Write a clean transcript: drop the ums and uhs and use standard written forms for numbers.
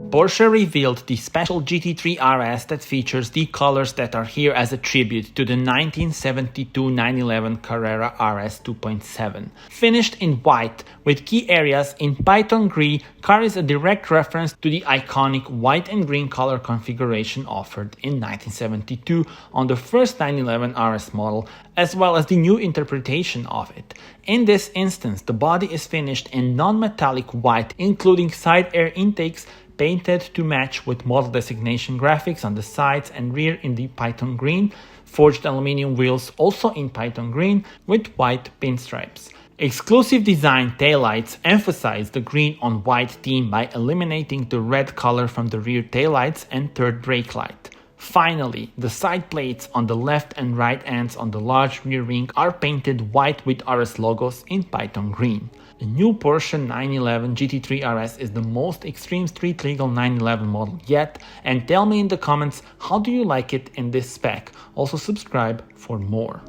Porsche revealed the special GT3 RS that features the colors that are here as a tribute to the 1972 911 Carrera RS 2.7. Finished in white with key areas in Python Grey, car is a direct reference to the iconic white and green color configuration offered in 1972 on the first 911 RS model, as well as the new interpretation of it. In this instance, the body is finished in non-metallic white, including side air intakes painted to match with model designation graphics on the sides and rear in the Python green, forged aluminum wheels also in Python green with white pinstripes. Exclusive design taillights emphasize the green on white theme by eliminating the red color from the rear taillights and third brake light. Finally, the side plates on the left and right ends on the large rear wing are painted white with RS logos in Python green. The new Porsche 911 GT3 RS is the most extreme street legal 911 model yet, and tell me in the comments how do you like it in this spec. Also subscribe for more.